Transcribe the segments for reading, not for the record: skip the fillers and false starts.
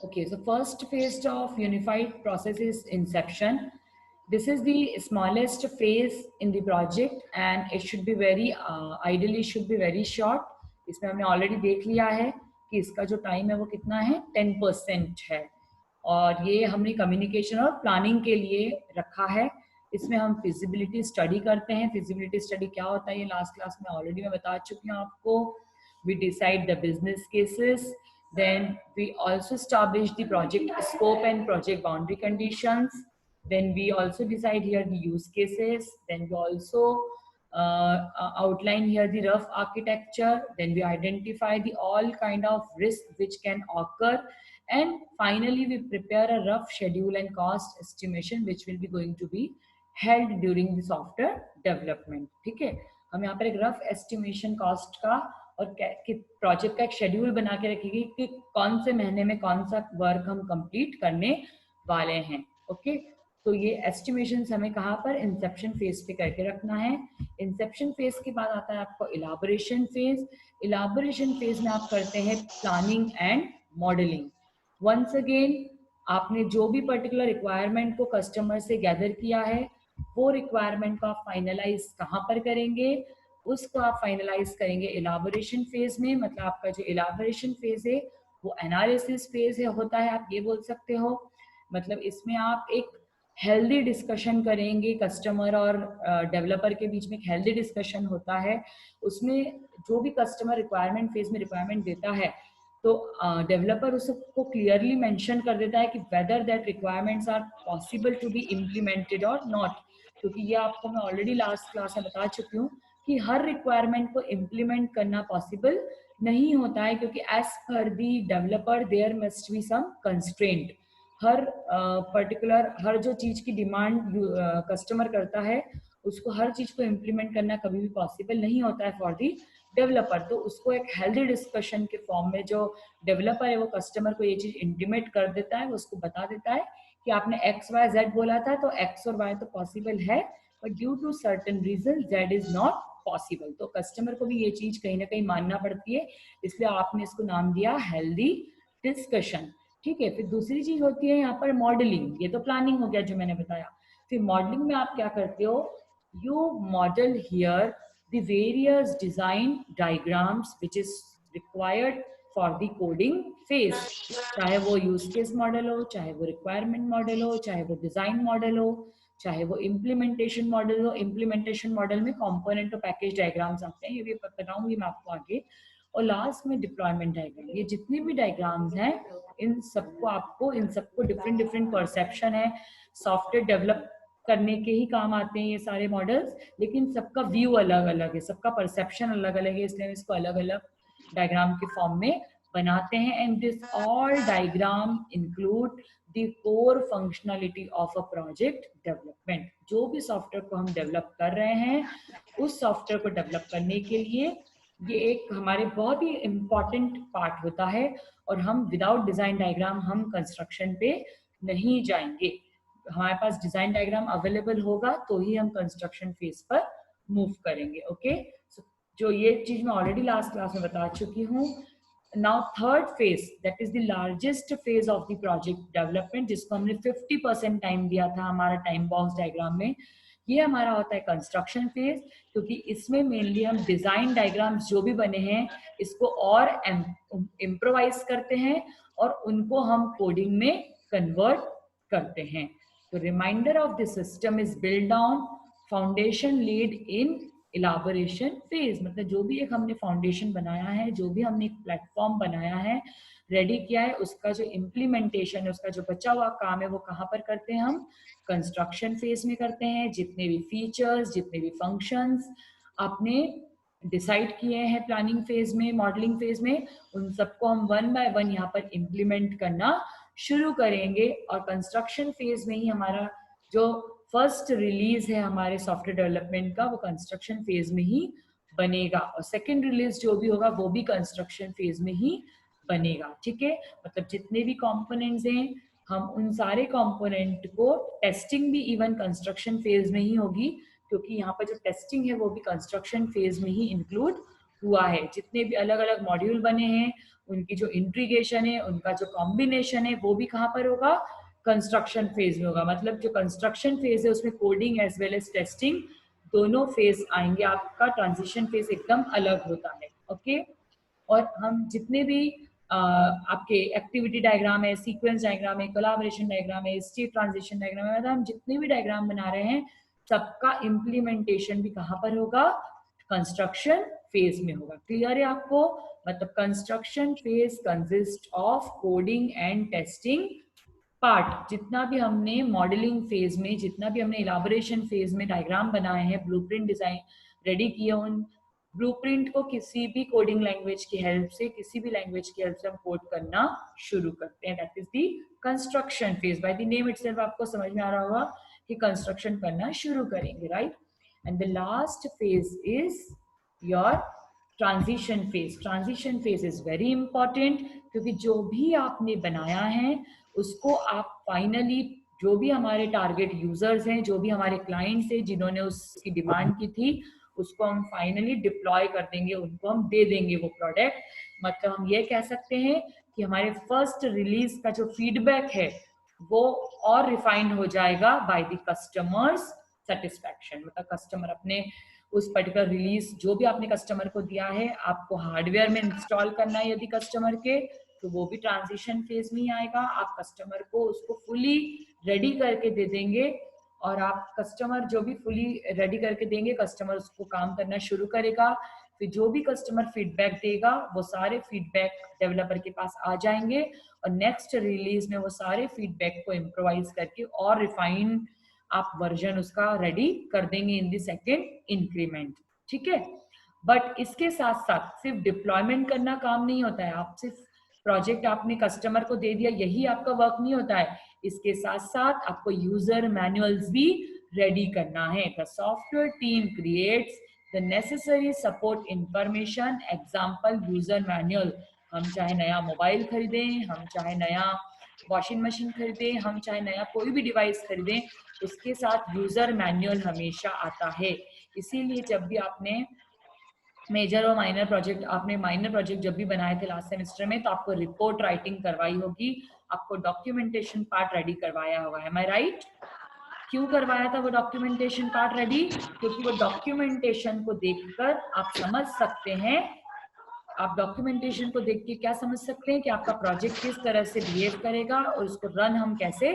Okay, so first phase of unified process is inception. This is the smallest phase in the project and it should be very ideally should be very short. इसमें हमने already देख लिया है कि इसका जो time है वो कितना है 10% है और ये हमने कम्युनिकेशन और प्लानिंग के लिए रखा है. इसमें हम फिजिबिलिटी स्टडी करते हैं. फिजिबिलिटी स्टडी क्या होता है ये लास्ट क्लास में ऑलरेडी मैं बता चुकी हूँ आपको. We decide the business cases, then we also establish the project scope and project boundary conditions, then we also decide here the use cases, then we also outline here the rough architecture, then we identify the all kind of risk which can occur, and finally we prepare a rough schedule and cost estimation which will be going to be held during the software development. ठीक है, हम यहाँ पर एक rough estimation cost का और project का एक शेड्यूल बना के रखेगी कि कौन से महीने में कौन सा वर्क हम कंप्लीट करने वाले हैं. ओके, तो ये एस्टिमेशन हमें कहाँ पर इंसेप्शन फेज पे करके रखना है. इंसेप्शन फेज के बाद आता है आपको इलाबोरेशन फेज. इलाबोरेशन फेज में आप करते हैं planning and modelling. Once again आपने जो भी पर्टिकुलर रिक्वायरमेंट को कस्टमर से गैदर किया है वो रिक्वायरमेंट को आप फाइनलाइज कहाँ पर करेंगे, उसको आप फाइनलाइज करेंगे इलाबोरेशन फेज में. मतलब आपका जो इलाबोरेशन फेज है वो एनालिसिस फेज है होता है, आप ये बोल सकते हो. मतलब इसमें आप एक हेल्दी डिस्कशन करेंगे कस्टमर और डेवलपर के बीच में. एक हेल्दी डिस्कशन होता है उसमें जो भी कस्टमर रिक्वायरमेंट फेज में रिक्वायरमेंट देता है तो डेवलपर उसको क्लियरली मेंशन कर देता है कि whether that requirements are possible to be implemented और नॉट. क्योंकि ये आपको मैं ऑलरेडी लास्ट क्लास में बता चुकी हूँ कि हर रिक्वायरमेंट को इम्प्लीमेंट करना पॉसिबल नहीं होता है क्योंकि as per the developer there must be some constraint. हर पर्टिकुलर हर जो चीज़ की डिमांड कस्टमर करता है उसको हर चीज़ को इम्प्लीमेंट करना कभी भी पॉसिबल नहीं होता है फॉर दी डेवलपर. तो उसको एक हेल्दी डिस्कशन के फॉर्म में जो डेवलपर है वो कस्टमर को ये चीज़ इंटीमेट कर देता है, उसको बता देता है कि आपने एक्स वाई जेड बोला था तो एक्स और वाई तो पॉसिबल है but due to certain reason Z is not possible. तो कस्टमर को भी ये चीज कहीं ना कहीं मानना पड़ती है, इसलिए आपने इसको नाम दिया हेल्दी डिस्कशन. ठीक है, फिर दूसरी चीज होती है यहाँ पर मॉडलिंग. ये तो प्लानिंग हो गया जो मैंने बताया. फिर मॉडलिंग में आप क्या करते हो, you model here the various design diagrams which is required for the coding phase. चाहे वो यूज केस मॉडल हो, चाहे वो रिक्वायरमेंट मॉडल हो, चाहे वो डिजाइन मॉडल हो, चाहे वो इम्प्लीमेंटेशन मॉडल हो. इम्प्लीमेंटेशन मॉडल में कंपोनेंट और पैकेज डायग्राम्स आते हैं, ये भी बताऊंगी मैं आपको आगे. और लास्ट में डिप्लॉयमेंट डायग्राम. ये जितने भी डायग्राम्स हैं इन सबको डिफरेंट डिफरेंट परसेप्शन है. सॉफ्टवेयर डेवलप करने के ही काम आते हैं ये सारे मॉडल्स, लेकिन सबका व्यू अलग अलग है, सबका परसेप्शन अलग अलग है, इसलिए हम इसको अलग अलग डायग्राम के फॉर्म में बनाते हैं. And this all diagram include the core functionality of a project development. जो भी सॉफ्टवेयर को हम डेवलप कर रहे हैं उस सॉफ्टवेयर को डेवलप करने के लिए ये एक हमारे बहुत ही इम्पॉर्टेंट पार्ट होता है. और हम विदाउट डिजाइन डायग्राम हम कंस्ट्रक्शन पे नहीं जाएंगे. हमारे पास डिजाइन डायग्राम अवेलेबल होगा तो ही हम कंस्ट्रक्शन फेज पर मूव करेंगे. ओके, जो ये चीज मैं ऑलरेडी लास्ट क्लास में बता चुकी हूँ. Now third phase, that is the largest phase of the project development, जिसको हमने 50% टाइम दिया था हमारा टाइम बॉक्स डायग्राम में. ये हमारा होता है कंस्ट्रक्शन फेज, क्योंकि इसमें मेनली हम डिजाइन डायग्राम्स जो भी बने हैं इसको और इम्प्रोवाइज करते हैं और उनको हम कोडिंग में कन्वर्ट करते हैं. तो remainder of the system is build on foundation laid in elaboration phase. मतलब जो भी एक हमने फाउंडेशन बनाया है, जो भी हमने एक प्लेटफॉर्म बनाया है, रेडी किया है, उसका जो इम्प्लीमेंटेशन है, उसका जो बचा हुआ काम है वो कहाँ पर करते हैं, हम कंस्ट्रक्शन फेज में करते हैं. जितने भी फीचर्स, जितने भी फंक्शंस आपने डिसाइड किए हैं प्लानिंग फेज में, मॉडलिंग फेज में, उन सबको हम वन बाय वन यहाँ पर इम्प्लीमेंट करना शुरू करेंगे. और कंस्ट्रक्शन फेज में ही हमारा जो फर्स्ट रिलीज है हमारे सॉफ्टवेयर डेवलपमेंट का वो कंस्ट्रक्शन फेज में ही बनेगा और सेकंड रिलीज जो भी होगा वो भी कंस्ट्रक्शन फेज में ही बनेगा. ठीक है, मतलब जितने भी कंपोनेंट्स हैं हम उन सारे कंपोनेंट को टेस्टिंग भी इवन कंस्ट्रक्शन फेज में ही होगी, क्योंकि यहाँ पर जो टेस्टिंग है वो भी कंस्ट्रक्शन फेज में ही इंक्लूड हुआ है. जितने भी अलग अलग मॉड्यूल बने हैं उनकी जो इंट्रीगेशन है, उनका जो कॉम्बिनेशन है, वो भी कहाँ पर होगा, कंस्ट्रक्शन फेज में होगा। मतलब जो कंस्ट्रक्शन फेज है उसमें coding as well as testing दोनों फेज आएंगे। आपका ट्रांजिशन फेज एकदम अलग होता है। ओके। और हम जितने भी आपके एक्टिविटी डायग्राम है, सीक्वेंस डायग्राम है, कोलैबोरेशन डायग्राम है, स्टेट ट्रांजिशन डायग्राम है, मतलब हम जितने भी डायग्राम बना रहे हैं सबका इम्प्लीमेंटेशन भी कहाँ पर होगा, कंस्ट्रक्शन फेज में होगा। क्लियर है आपको? मतलब construction phase consist of coding and testing part. जितना भी हमने मॉडलिंग फेज में, जितना भी हमने इलाबोरेशन फेज में डायग्राम बनाए हैं, ब्लूप्रिंट डिजाइन रेडी किए, उन ब्लूप्रिंट को किसी भी कोडिंग लैंग्वेज की हेल्प से, किसी भी लैंग्वेज की हेल्प से हम कोड करना शुरू करते हैं। That is the construction phase. By the name itself आपको समझ में आ रहा होगा कि कंस्ट्रक्शन करना शुरू करेंगे, right? And the last phase is your transition phase. Transition phase is very important, क्योंकि जो भी आपने बनाया है उसको आप फाइनली, जो भी हमारे टारगेट यूजर्स हैं, जो भी हमारे क्लाइंट्स हैं जिन्होंने उसकी डिमांड की थी, उसको हम फाइनली डिप्लॉय कर देंगे, उनको हम दे देंगे वो प्रोडक्ट। मतलब हम ये कह सकते हैं कि हमारे फर्स्ट रिलीज का जो फीडबैक है वो और रिफाइंड हो जाएगा बाय द कस्टमर्स सेटिस्फैक्शन। मतलब कस्टमर अपने उस पर्टिकुलर रिलीज जो भी आपने कस्टमर को दिया है, आपको हार्डवेयर में इंस्टॉल करना है यदि कस्टमर के, तो वो भी ट्रांजिशन फेज में ही आएगा। आप कस्टमर को उसको फुली रेडी करके दे देंगे, और आप कस्टमर जो भी फुली रेडी करके देंगे, कस्टमर उसको काम करना शुरू करेगा। फिर जो भी कस्टमर फीडबैक देगा वो सारे फीडबैक डेवलपर के पास आ जाएंगे, और नेक्स्ट रिलीज में वो सारे फीडबैक को इम्प्रोवाइज करके और रिफाइंड आप वर्जन उसका रेडी कर देंगे इन द सेकेंड इंक्रीमेंट। ठीक है? बट इसके साथ साथ सिर्फ डिप्लॉयमेंट करना काम नहीं होता है। आप सिर्फ प्रोजेक्ट आपने कस्टमर को दे दिया, यही आपका वर्क नहीं होता है। इसके साथ साथ आपको यूजर मैनुअल्स भी रेडी करना है। The software team creates the necessary support information, example user manual. हम चाहे नया मोबाइल खरीदें, हम चाहे नया वॉशिंग मशीन खरीदें, हम चाहे नया कोई भी डिवाइस खरीदें, उसके साथ यूजर मैनुअल हमेशा आता है। इसीलिए जब भी आपने मेजर और माइनर प्रोजेक्ट, आपने माइनर प्रोजेक्ट जब भी बनाए थे लास्ट सेमेस्टर में, तो आपको रिपोर्ट राइटिंग करवाई होगी, आपको डॉक्यूमेंटेशन पार्ट रेडी करवाया होगा। है आई राइट? क्यों करवाया था वो डॉक्यूमेंटेशन पार्ट रेडी? क्योंकि वो डॉक्यूमेंटेशन को देखकर आप समझ सकते हैं, आप डॉक्यूमेंटेशन को देख के क्या समझ सकते हैं कि आपका प्रोजेक्ट किस तरह से बिहेव करेगा और उसको रन हम कैसे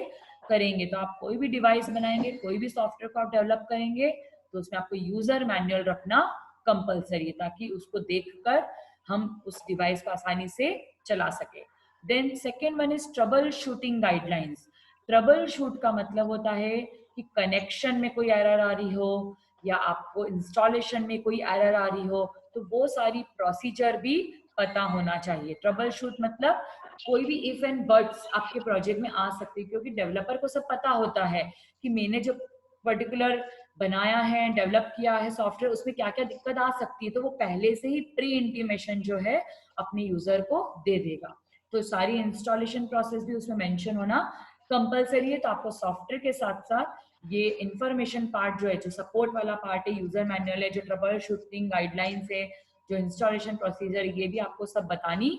करेंगे। तो आप कोई भी डिवाइस बनाएंगे, कोई भी सॉफ्टवेयर को आप डेवलप करेंगे, तो उसमें आपको यूजर मैनुअल रखना कंपलसरी है, ताकि उसको देखकर हम उस डिवाइस को आसानी से चला सके। Then second one is troubleshooting guidelines. Troubleshoot का मतलब होता है कि कनेक्शन में कोई एरर आ रही हो, या आपको इंस्टॉलेशन में कोई एरर आ रही हो, तो वो सारी प्रोसीजर भी पता होना चाहिए। ट्रबल शूट मतलब कोई भी इफ एंड बट्स आपके प्रोजेक्ट में आ सकती है, क्योंकि डेवलपर को सब पता होता है कि मैंने जो पर्टिकुलर बनाया है, डेवलप किया है सॉफ्टवेयर, उसमें क्या क्या दिक्कत आ सकती है, तो वो पहले से ही प्री इंटीमेशन जो है अपने यूजर को दे देगा। तो सारी इंस्टॉलेशन प्रोसेस भी उसमें मेंशन होना कंपलसरी है। तो आपको सॉफ्टवेयर के साथ साथ ये इंफॉर्मेशन पार्ट जो है, जो सपोर्ट वाला पार्ट है, यूजर मैनुअल है, जो ट्रबल शूटिंग गाइडलाइंस है, जो इंस्टॉलेशन प्रोसीजर, ये भी आपको सब बतानी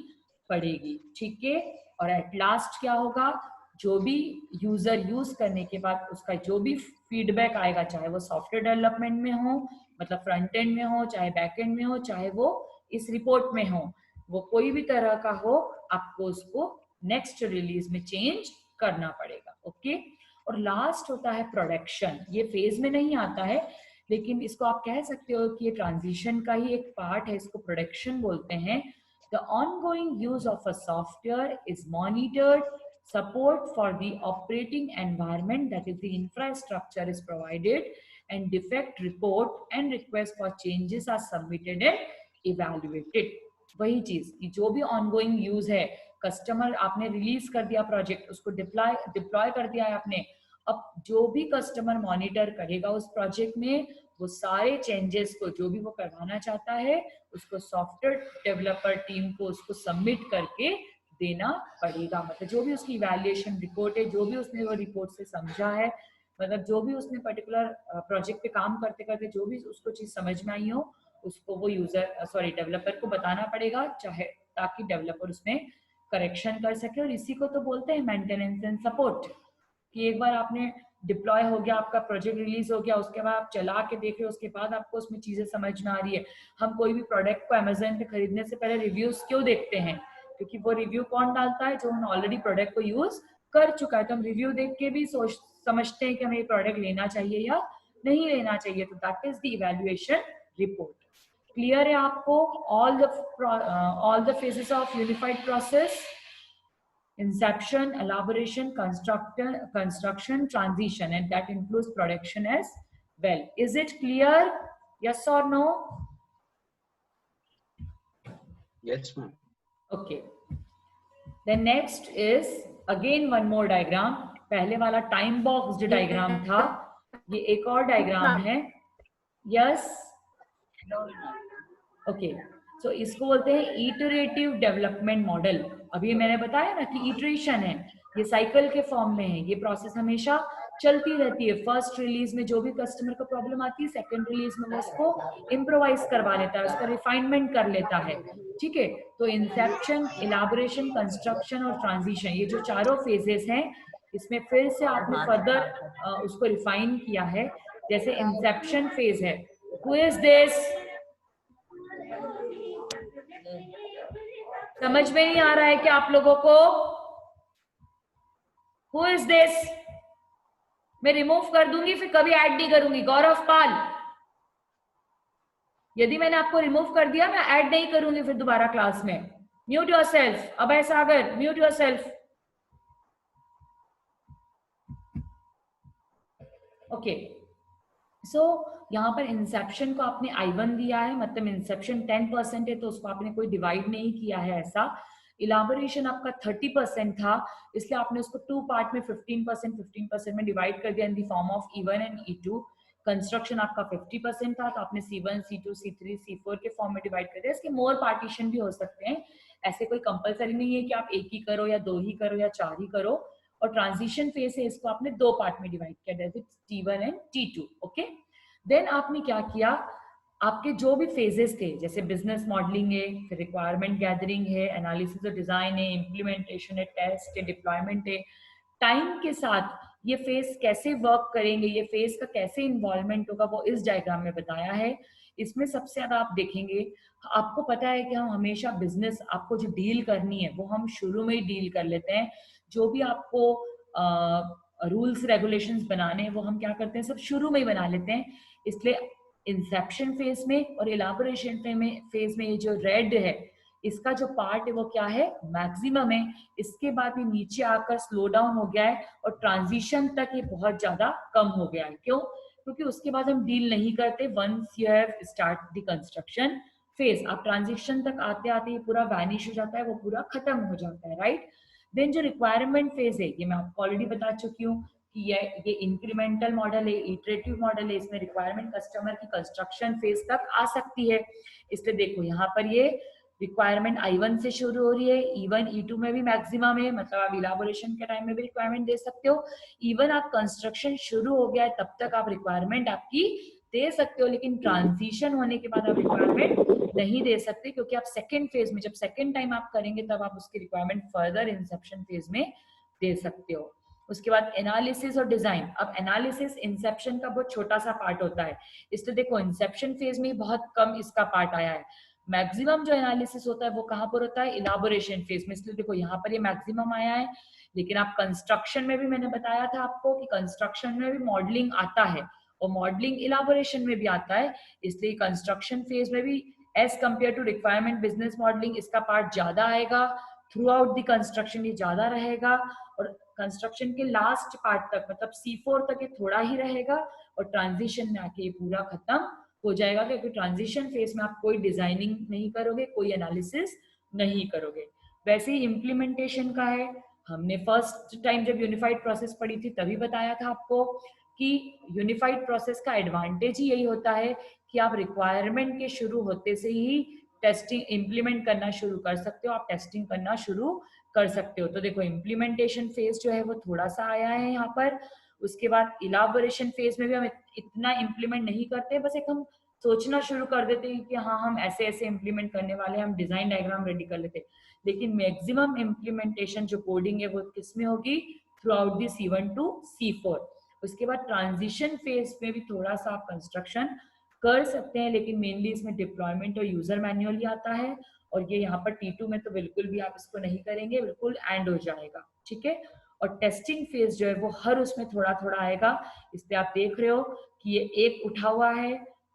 पड़ेगी। ठीक है? और एट लास्ट क्या होगा, जो भी यूजर यूज करने के बाद उसका जो भी फीडबैक आएगा, चाहे वो सॉफ्टवेयर डेवलपमेंट में हो, मतलब फ्रंट एंड में हो, चाहे बैक एंड में हो, चाहे वो इस रिपोर्ट में हो, वो कोई भी तरह का हो, आपको उसको नेक्स्ट रिलीज में चेंज करना पड़ेगा। ओके? और लास्ट होता है प्रोडक्शन। ये फेज में नहीं आता है, लेकिन इसको आप कह सकते हो कि ये ट्रांजिशन का ही एक पार्ट है, इसको प्रोडक्शन बोलते हैं। The ongoing use of a software is monitored, support for the operating environment, that is the infrastructure is provided, and defect report and request for changes are submitted and evaluated। वही चीज कि जो भी ongoing use है, customer आपने release कर दिया project, उसको डिप्लॉय कर दिया है आपने, अब जो भी कस्टमर मॉनिटर करेगा उस प्रोजेक्ट में, वो सारे चेंजेस को जो भी वो करवाना चाहता है, उसको सॉफ्टवेयर डेवलपर टीम को उसको सबमिट करके देना पड़ेगा। मतलब जो भी उसकी इवैल्यूएशन रिपोर्ट है, जो भी उसने वो रिपोर्ट से समझा है, मतलब जो भी उसने पर्टिकुलर प्रोजेक्ट पे काम करते करते जो भी उसको चीज समझ में आई हो, उसको वो यूजर डेवलपर को बताना पड़ेगा, चाहे ताकि डेवलपर उसमें करेक्शन कर सके। और इसी को तो बोलते हैं मेंटेनेंस एंड सपोर्ट, कि एक बार आपने डिप्लॉय हो गया, आपका प्रोजेक्ट रिलीज हो गया, उसके बाद आप चला के देख रहे हो, उसके बाद आपको उसमें चीजें समझ में आ रही है। हम कोई भी प्रोडक्ट को अमेजोन पे खरीदने से पहले रिव्यूज क्यों देखते हैं? क्योंकि वो रिव्यू कौन डालता है? जो ऑलरेडी प्रोडक्ट को यूज कर चुका है। तो हम रिव्यू देख के भी सोच समझते हैं कि हमें ये प्रोडक्ट लेना चाहिए या नहीं लेना चाहिए। तो that is the evaluation report. Clear है आपको all the phases of unified process? Inception, elaboration, construction, transition, and that includes production as well. Is it clear? Yes or no? Yes, ma'am. Okay. Then next is again one more diagram. पहले वाला time boxed diagram था, ये एक और diagram है. Yes. Okay. So इसको बोलते हैं iterative development model. अभी मैंने बताया ना कि iteration है, ये साइकिल के फॉर्म में है, ये प्रोसेस हमेशा चलती रहती है। फर्स्ट रिलीज में जो भी कस्टमर को प्रॉब्लम आती है, सेकंड रिलीज में वो उसको इम्प्रोवाइज करवा लेता है, उसका रिफाइनमेंट कर लेता है। ठीक है, तो इंसेप्शन, इलाबोरेशन, कंस्ट्रक्शन और ट्रांजिशन, ये जो चारों फेजेस हैं, इसमें फिर से आपने फर्दर उसको रिफाइन किया है। जैसे इंसेप्शन फेज है, हु इज दिस? समझ में नहीं आ रहा है क्या आप लोगों को? Who is this? मैं रिमूव कर दूंगी, फिर कभी ऐड नहीं करूंगी। गौरव पाल, यदि मैंने आपको रिमूव कर दिया, मैं ऐड नहीं करूंगी फिर दोबारा क्लास में। Mute yourself. Abhay Sagar, mute yourself. Okay, so यहाँ पर इंसेप्शन को आपने I1 दिया है, मतलब इंसेप्शन 10% है, तो उसको आपने कोई डिवाइड नहीं किया है ऐसा। इलाबोरेशन आपका 30% था, इसलिए आपने उसको 2 पार्ट में 15% में डिवाइड कर दिया in the form of E1 and E2। Construction आपका 50% था, तो आपने C1, C2, C3, C4 के फॉर्म में डिवाइड कर दिया। इसके मोर पार्टीशन भी हो सकते हैं, ऐसे कोई कंपलसरी नहीं है कि आप एक ही करो या 2 ही करो या 4 ही करो। और ट्रांजिशन फेज है, इसको आपने 2 पार्ट में डिवाइड किया, that is T1 and T2। Okay, then आपने क्या किया, आपके जो भी फेजेस थे, जैसे बिजनेस मॉडलिंग है, फिर रिक्वायरमेंट गैदरिंग है, एनालिसिस और डिजाइन है, इम्प्लीमेंटेशन है, टेस्ट है, डिप्लॉयमेंट है, टाइम के साथ ये फेज कैसे वर्क करेंगे, ये फेज का कैसे इन्वॉल्वमेंट होगा, वो इस डायग्राम में बताया है। इसमें सबसे ज्यादा आप देखेंगे, आपको पता है कि हम हमेशा बिजनेस, आपको जो डील करनी है वो हम शुरू में ही डील कर लेते हैं। जो भी आपको रूल्स रेगुलेशंस बनाने हैं वो हम क्या करते हैं, सब शुरू में ही बना लेते हैं। इसलिए इंसेप्शन फेज में और इलाबोरेशन फेज में ये जो रेड है, इसका जो पार्ट है वो क्या है, मैक्सिमम है। इसके बाद ये नीचे आकर स्लो डाउन हो गया है और ट्रांजिशन तक ये बहुत ज्यादा कम हो गया है। क्यों? क्योंकि उसके बाद हम डील नहीं करते। Once you have start the construction phase, आप ट्रांजिशन तक आते आते ये पूरा वैनिश हो जाता है, वो पूरा खत्म हो जाता है, राइट। देन जो रिक्वायरमेंट फेज है, ये मैं आपको ऑलरेडी बता चुकी हूँ कि ये इंक्रीमेंटल मॉडल है, इटरेटिव मॉडल है। इसमें रिक्वायरमेंट कस्टमर की कंस्ट्रक्शन फेज तक आ सकती है। इसलिए देखो यहाँ पर ये रिक्वायरमेंट I1 से शुरू हो रही है, E1 E2 में भी मैक्सिमम है, मतलब आप इलाबोरेशन के टाइम में भी रिक्वायरमेंट दे सकते हो। इवन आप कंस्ट्रक्शन शुरू हो गया है तब तक आप रिक्वायरमेंट आपकी दे सकते हो, लेकिन ट्रांजिशन होने के बाद आप रिक्वायरमेंट नहीं दे सकते, क्योंकि आप सेकेंड फेज में, जब सेकेंड टाइम आप करेंगे तब आप उसकी रिक्वायरमेंट फर्दर इंसेप्शन फेज में दे सकते हो। उसके बाद एनालिसिस और डिजाइन। अब एनालिसिस इंसेप्शन का बहुत छोटा सा पार्ट होता है, इसलिए देखो इंसेप्शन फेज में बहुत कम इसका पार्ट आया है। मैक्सिमम जो एनालिसिस होता है वो कहाँ पर होता है, इलाबोरेशन फेज में। इसलिए देखो यहाँ पर ये मैक्सिमम आया है। लेकिन आप कंस्ट्रक्शन में भी, मैंने बताया था आपको कि कंस्ट्रक्शन में भी मॉडलिंग आता है और मॉडलिंग इलाबोरेशन में भी आता है। इसलिए कंस्ट्रक्शन फेज में भी as compare to requirement business modelling इसका पार्ट ज्यादा आएगा। थ्रू आउट द कंस्ट्रक्शन ये ज्यादा रहेगा, और कंस्ट्रक्शन के लास्ट पार्ट तक, मतलब C4 तक ये थोड़ा ही रहेगा, और ट्रांजिशन में आके ये पूरा खत्म हो जाएगा। क्योंकि ट्रांजिशन फेज में आप कोई डिजाइनिंग नहीं करोगे, कोई एनालिसिस नहीं करोगे। वैसे ही इम्प्लीमेंटेशन का है, हमने फर्स्ट टाइम जब यूनिफाइड प्रोसेस पढ़ी थी तभी बताया था आपको कि यूनिफाइड प्रोसेस का एडवांटेज ही यही होता है कि आप रिक्वायरमेंट के शुरू होते से ही टेस्टिंग इम्प्लीमेंट करना शुरू कर सकते हो, आप टेस्टिंग करना शुरू कर सकते हो। तो देखो इम्प्लीमेंटेशन फेज जो है वो थोड़ा सा आया है यहाँ पर। उसके बाद इलाबोरेशन फेज में भी हम इतना इम्प्लीमेंट नहीं करते, बस एक हम सोचना शुरू कर देते हैं कि हाँ हम ऐसे ऐसे इम्प्लीमेंट करने वाले हैं, हम डिजाइन डायग्राम रेडी कर लेते हैं, लेकिन मैक्सिमम इम्प्लीमेंटेशन जो कोडिंग है वो किस में होगी, through out the C1 to C4। उसके बाद ट्रांजिशन फेज में भी थोड़ा सा आप कंस्ट्रक्शन कर सकते हैं, लेकिन मेनली इसमें डिप्लॉयमेंट और यूजर मैन्युअल ही आता है, और ये यहाँ पर T2 में तो बिल्कुल भी आप इसको नहीं करेंगे, बिल्कुल एंड हो जाएगा, ठीक है। और टेस्टिंग फेज जो है वो हर उसमें थोड़ा थोड़ा आएगा, इसलिए आप देख रहे हो कि ये एक उठा हुआ है,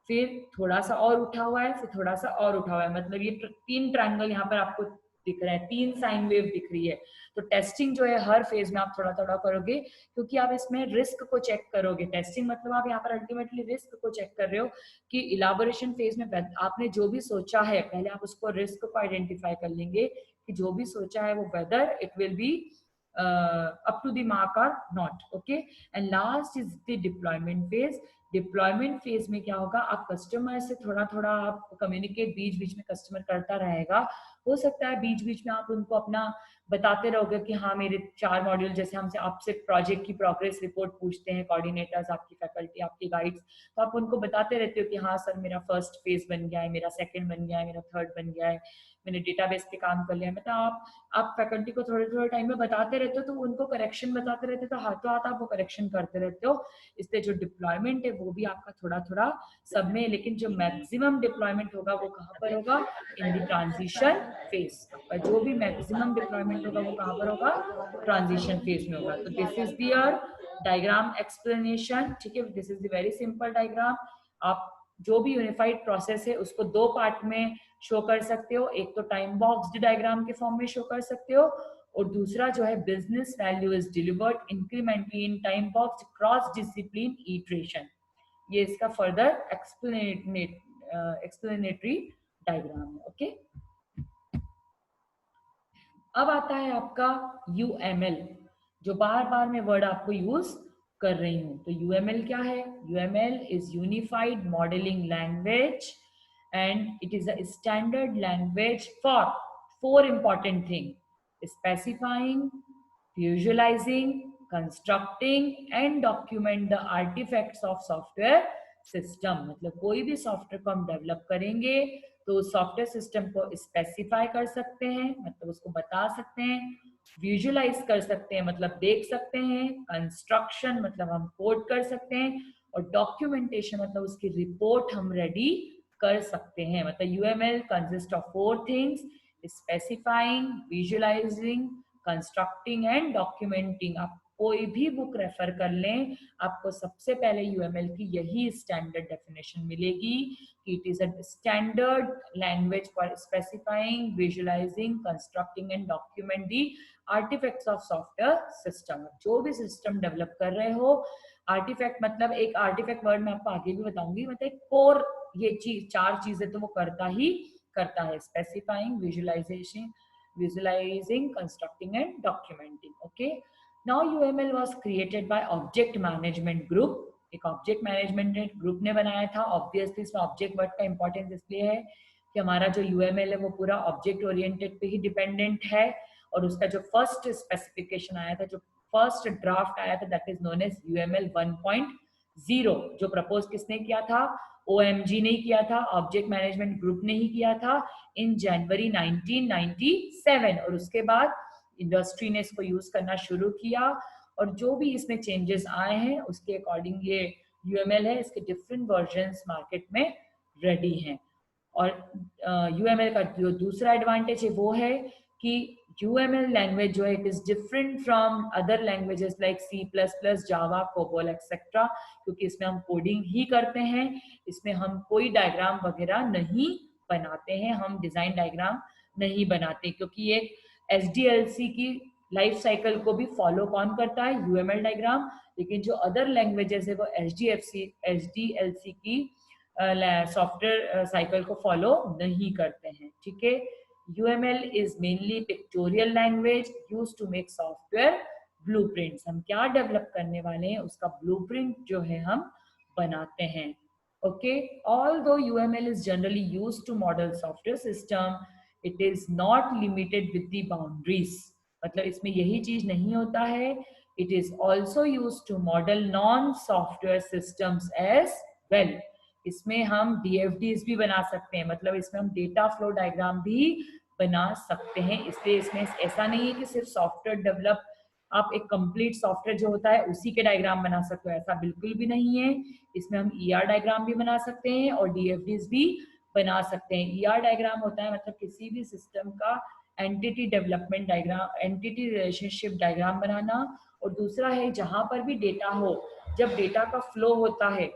फिर थोड़ा सा और उठा हुआ है, फिर थोड़ा सा और उठा हुआ है, मतलब ये 3 ट्रायंगल यहाँ पर आपको दिख रहे हैं, 3 साइन वेव दिख रही है। तो टेस्टिंग जो है हर फेज में आप थोड़ा थोड़ा करोगे, क्योंकि आप इसमें रिस्क को चेक करोगे। टेस्टिंग मतलब आप यहाँ पर अल्टीमेटली रिस्क को चेक कर रहे हो कि इलाबोरेशन फेज में आपने जो भी सोचा है, पहले आप उसको रिस्क को आइडेंटिफाई कर लेंगे कि जो भी सोचा है वो whether it will be up to the mark or not, okay। and last is the deployment phase। Deployment phase में क्या होगा, आप कस्टमर से थोड़ा थोड़ा आप कम्युनिकेट बीच बीच में कस्टमर करता रहेगा। हो सकता है बीच बीच में आप उनको अपना बताते रहोगे कि हाँ मेरे 4 मॉड्यूल, जैसे हमसे आपसे प्रोजेक्ट की प्रोग्रेस रिपोर्ट पूछते हैं कोऑर्डिनेटर्स, आपकी फैकल्टी, आपके गाइड्स, तो आप उनको बताते रहते हो कि हाँ सर मेरा फर्स्ट फेज बन गया है, मेरा सेकंड बन गया है, मेरा थर्ड बन गया है, मैंने डेटाबेस पे काम कर लिया। मतलब आप फैकल्टी को थोड़े थोड़े टाइम में बताते रहते हो, तो उनको करेक्शन बताते रहते हो, तो हाथों हाथ आप वो करेक्शन करते रहते हो। इसलिए जो डिप्लॉयमेंट है वो भी आपका थोड़ा थोड़ा सब में, लेकिन जो मैक्सिमम डिप्लॉयमेंट होगा वो कहाँ पर होगा, इन द ट्रांजिशन फेज। आपका जो भी मैक्सिमम डिप्लॉयमेंट होगा वो कहाँ पर होगा, ट्रांजिशन फेज में होगा। तो this is their diagram explanation, ठीक है। This is the very simple diagram. आप जो भी यूनिफाइड प्रोसेस है उसको 2 पार्ट में शो कर सकते हो, एक तो टाइम बॉक्स्ड डायग्राम के फॉर्म में शो कर सकते हो, और दूसरा जो है business value is delivered incrementally in time box cross discipline iteration. ये इसका फर्दर एक्सप्लेनेटरी डायग्राम है, ओके। अब आता है आपका UML, जो बार बार मैं वर्ड आपको यूज कर रही हूँ। तो UML क्या है, UML is unified modelling language and it is a standard language for 4 important things: specifying, visualizing, constructing and document the artifacts of software system। मतलब कोई भी सॉफ्टवेयर को हम डेवलप करेंगे तो सॉफ्टवेयर सिस्टम को स्पेसिफाई कर सकते हैं, मतलब उसको बता सकते हैं, विजुलाइज कर सकते हैं मतलब देख सकते हैं, कंस्ट्रक्शन मतलब हम कोड कर सकते हैं, और डॉक्यूमेंटेशन मतलब उसकी रिपोर्ट हम रेडी कर सकते हैं। मतलब UML consist of 4 things: specifying, visualising, constructing and documenting. आप कोई भी बुक रेफर कर लें, आपको सबसे पहले UML की यही स्टैंडर्ड डेफिनेशन मिलेगी कि it is a standard language for specifying, visualising, constructing and document the artefacts of software system. जो भी सिस्टम डेवलप कर रहे हो, आर्टिफैक्ट मतलब एक आर्टिफैक्ट वर्ड मैं आपको आगे भी बताऊंगी, मतलब कोर ये चीज 4 चीजें तो वो करता ही करता है: specifying, visualising, constructing and documenting, okay. Now UML was created by object management group. एक ऑब्जेक्ट मैनेजमेंट ग्रुप ने बनाया था। ऑब्वियसली इसमें ऑब्जेक्ट वर्ड का इंपॉर्टेंस इसलिए है कि हमारा जो UML है वो पूरा ऑब्जेक्ट ओरिएंटेड पे ही डिपेंडेंट है, और उसका जो फर्स्ट स्पेसिफिकेशन आया था, जो फर्स्ट ड्राफ्ट आया था, that is known as UML 1.0। जो प्रपोज किसने किया था, OMG ने किया था, ऑब्जेक्ट मैनेजमेंट ग्रुप ने ही किया था इन जनवरी 1997। और उसके बाद इंडस्ट्री ने इसको यूज करना शुरू किया, और जो भी इसमें चेंजेस आए हैं उसके अकॉर्डिंग ये UML है, इसके डिफरेंट वर्जन्स मार्केट में रेडी हैं। और UML का जो दूसरा एडवांटेज है वो है कि UML लैंग्वेज जो है it is different from other languages like C++, Java, COBOL etcetera, क्योंकि इसमें हम कोडिंग ही करते हैं, इसमें हम कोई डायग्राम वगैरह नहीं बनाते हैं, हम डिजाइन डायग्राम नहीं बनाते, क्योंकि ये SDLC की लाइफ साइकिल को भी फॉलो कौन करता है, UML डायग्राम। लेकिन जो अदर लैंग्वेजेस है वो SDLC की सॉफ्टवेयर साइकिल को फॉलो नहीं करते हैं, ठीक है। UML is mainly pictorial language used to make software blueprints। हम क्या डेवलप करने वाले हैं उसका ब्लूप्रिंट जो है हम बनाते हैं, okay. Although UML is generally used to model software system, it is not limited with the boundaries। मतलब इसमें यही चीज नहीं होता है, it is also used to model non-software systems as well। इसमें हम DFDs भी बना सकते हैं, मतलब इसमें हम डेटा फ्लो डायग्राम भी बना सकते हैं। इसलिए इसमें ऐसा नहीं है कि सिर्फ सॉफ्टवेयर डेवलप आप एक कंप्लीट सॉफ्टवेयर जो होता है उसी के डायग्राम बना सकते हो, ऐसा बिल्कुल भी नहीं है। इसमें हम ER डायग्राम भी बना सकते हैं और DFDs भी बना सकते हैं। ER डायग्राम होता है मतलब किसी भी सिस्टम का entity development diagram, entity relationship diagram बनाना। और दूसरा है जहां पर भी डेटा हो, जब डेटा का फ्लो होता है,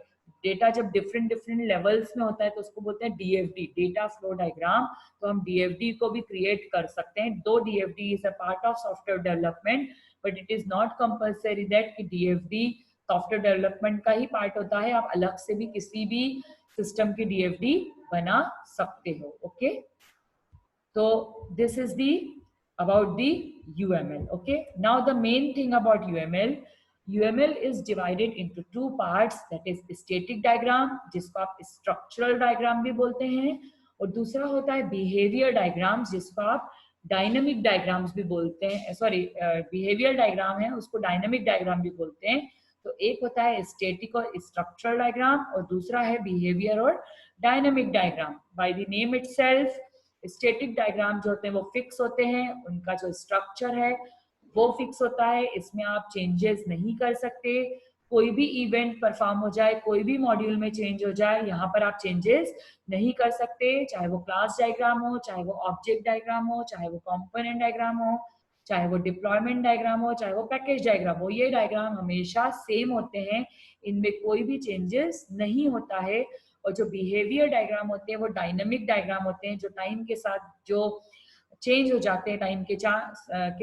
डेटा जब डिफरेंट डिफरेंट लेवल्स में होता है तो उसको बोलते हैं DFD, डेटा फ्लो डायग्राम। तो हम DFD को भी क्रिएट कर सकते हैं। दो DFD is a part of software development, but it is not compulsory that कि DFD सॉफ्टवेयर डेवलपमेंट का ही पार्ट होता है। आप अलग से भी किसी भी सिस्टम की DFD बना सकते हो। Okay, so this is the about the UML. Okay, now the main thing about UML is divided into two parts, that is static diagram जिसको आप structural diagram भी बोलते हैं, और दूसरा होता है behavior diagrams जिसको आप dynamic diagrams भी बोलते हैं। सॉरी, behavioral diagram है उसको dynamic diagram भी बोलते हैं। तो एक होता है static और structural diagram और दूसरा है behavior और dynamic diagram। By the name itself, static diagram जो होते हैं वो फिक्स होते हैं, उनका जो स्ट्रक्चर है वो फिक्स होता है, इसमें आप चेंजेस नहीं कर सकते। कोई भी इवेंट परफॉर्म हो जाए, कोई भी मॉड्यूल में चेंज हो जाए, यहाँ पर आप चेंजेस नहीं कर सकते। चाहे वो क्लास डायग्राम हो, चाहे वो ऑब्जेक्ट डायग्राम हो, चाहे वो कंपोनेंट डायग्राम हो, चाहे वो डिप्लॉयमेंट डायग्राम हो, चाहे वो पैकेज डायग्राम हो, ये डायग्राम हमेशा सेम होते हैं, इनमें कोई भी चेंजेस नहीं होता है। और जो बिहेवियर डायग्राम होते हैं वो डायनामिक डायग्राम होते हैं, जो टाइम के साथ जो चेंज हो जाते हैं टाइम के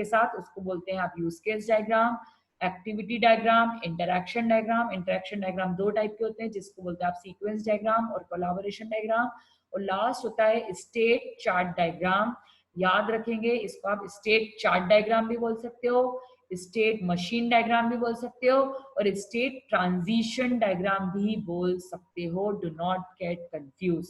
साथ, उसको बोलते हैं आप use case diagram, activity diagram, interaction diagram. Interaction diagram दो टाइप के होते हैं जिसको बोलते हैं आप सीक्वेंस डायग्राम और कोलैबोरेशन डायग्राम। और लास्ट होता है स्टेट चार्ट डायग्राम। याद रखेंगे, इसको आप स्टेट चार्ट डायग्राम भी बोल सकते हो, स्टेट मशीन डायग्राम भी बोल सकते हो और स्टेट ट्रांजिशन डायग्राम भी बोल सकते हो। Do not get confuse.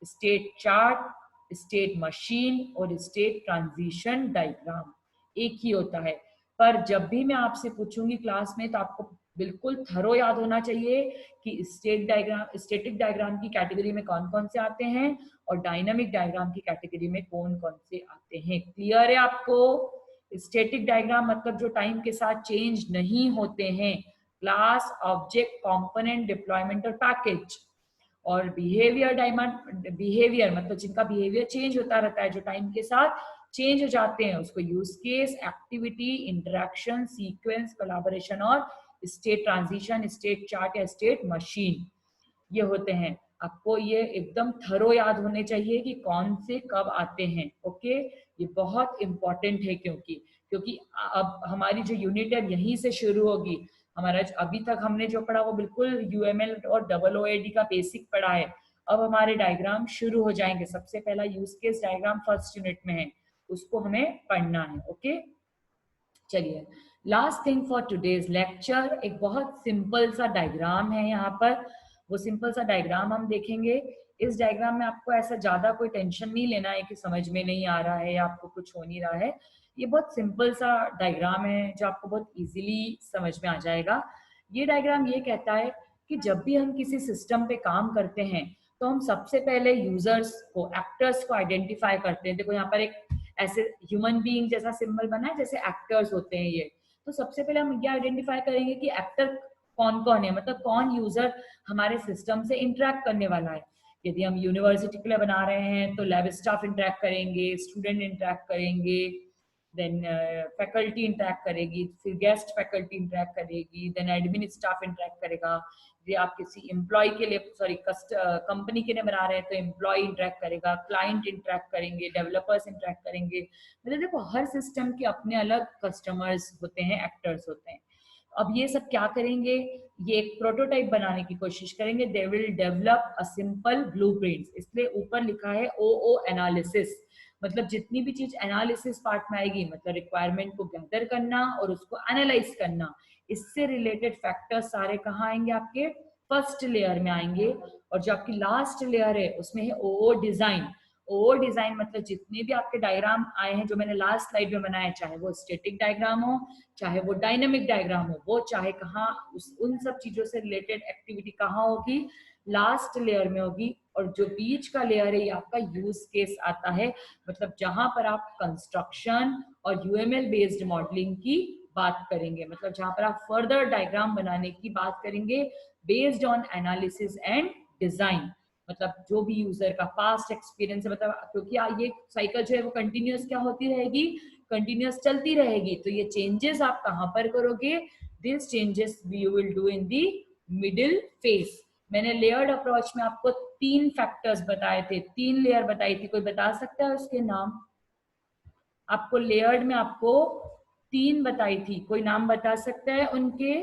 State chart, state machine और स्टेट ट्रांजिशन डायग्राम एक ही होता है। पर जब भी मैं आपसे पूछूंगी क्लास में तो आपको बिल्कुल थरो याद होना चाहिए कि स्टेटिक डायग्राम की कैटेगरी में कौन कौन से आते हैं और डायनामिक डायग्राम की कैटेगरी में कौन कौन से आते हैं। क्लियर है आपको? स्टैटिक डायग्राम मतलब जो टाइम के साथ चेंज नहीं होते हैं, क्लास, ऑब्जेक्ट, कंपोनेंट, डिप्लॉयमेंट और पैकेज। और बिहेवियर मतलब जिनका बिहेवियर चेंज होता रहता है, जो टाइम के साथ चेंज हो जाते हैं, उसको use case, activity, interaction, sequence, collaboration और स्टेट ट्रांजिशन, स्टेट चार्ट या स्टेट मशीन, ये होते हैं। आपको ये एकदम थरो याद होने चाहिए कि कौन से कब आते हैं। ओके, ये बहुत इंपॉर्टेंट है क्योंकि अब हमारी जो यूनिट है यहीं से शुरू होगी। हमारा अभी तक हमने जो पढ़ा वो बिल्कुल UML और OOAD का बेसिक पढ़ा है। अब हमारे डायग्राम शुरू हो जाएंगे। सबसे पहला use case diagram first unit में है, उसको हमें पढ़ना है। ओके, चलिए, last thing for today's lecture, एक बहुत सिंपल सा डायग्राम है यहाँ पर। वो सिंपल सा डायग्राम हम देखेंगे। इस डायग्राम में आपको ऐसा ज्यादा कोई टेंशन नहीं लेना है कि समझ में नहीं आ रहा है या आपको कुछ हो नहीं रहा है। ये बहुत सिंपल सा डायग्राम है जो आपको बहुत इजीली समझ में आ जाएगा। ये डायग्राम ये कहता है कि जब भी हम किसी सिस्टम पे काम करते हैं तो हम सबसे पहले यूजर्स को, एक्टर्स को आइडेंटिफाई करते हैं। देखो यहाँ पर एक ऐसे ह्यूमन बीइंग जैसा सिंबल बना है, जैसे एक्टर्स होते हैं ये। तो सबसे पहले हम ये आइडेंटिफाई करेंगे कि एक्टर कौन कौन है, मतलब कौन यूजर हमारे सिस्टम से इंटरेक्ट करने वाला है। यदि हम यूनिवर्सिटी के लिए बना रहे हैं तो लैब स्टाफ इंटरेक्ट करेंगे, स्टूडेंट इंटरेक्ट करेंगे, देन फैकल्टी इंटरेक्ट करेगी, फिर गेस्ट फैकल्टी इंटरेक्ट करेगी, देन एडमिन स्टाफ इंटरेक्ट करेगा। ये आप किसी एम्प्लॉय के लिए, सॉरी कंपनी के लिए बना रहे हैं तो एम्प्लॉय इंटरेक्ट करेगा, क्लाइंट इंटरेक्ट करेंगे, डेवलपर्स इंटरेक्ट करेंगे। मतलब देखो हर सिस्टम के अपने अलग कस्टमर्स होते हैं, एक्टर्स होते हैं। अब ये सब क्या करेंगे, ये एक प्रोटोटाइप बनाने की कोशिश करेंगे। They will develop a simple blueprints, इसलिए ऊपर लिखा है OO एनालिसिस। मतलब जितनी भी चीज एनालिसिस पार्ट में आएगी, मतलब रिक्वायरमेंट को गैदर करना और उसको एनालाइज करना, इससे रिलेटेड फैक्टर्स सारे कहाँ आएंगे, आपके फर्स्ट लेयर में आएंगे। और जो आपकी लास्ट लेयर है उसमें है OO डिजाइन। OO डिजाइन मतलब जितने भी आपके डायग्राम आए हैं जो मैंने लास्ट स्लाइड में बनाए, चाहे वो स्टैटिक डायग्राम हो, चाहे वो डायनेमिक डायग्राम हो, वो चाहे कहाँ उन सब चीजों से रिलेटेड एक्टिविटी कहाँ होगी, लास्ट लेयर में होगी। और जो बीच का लेयर है ये आपका यूज केस आता है, मतलब जहां पर आप कंस्ट्रक्शन और यूएमएल बेस्ड मॉडलिंग की बात करेंगे, मतलब जहां पर आप फर्दर डायग्राम बनाने की बात करेंगे based on analysis and design. मतलब जो भी यूजर का पास्ट एक्सपीरियंस है, मतलब क्योंकि ये साइकिल जो है वो कंटिन्यूअस क्या होती रहेगी, कंटिन्यूअस चलती रहेगी। तो ये चेंजेस आप कहां पर करोगे, this changes you will do in the middle phase. मैंने लेयर्ड अप्रोच में आपको 3 फैक्टर्स बताए थे, 3 लेयर बताई थी, कोई बता सकता है उसके नाम? आपको लेयर्ड में आपको 3 बताई थी, कोई नाम बता सकता है उनके?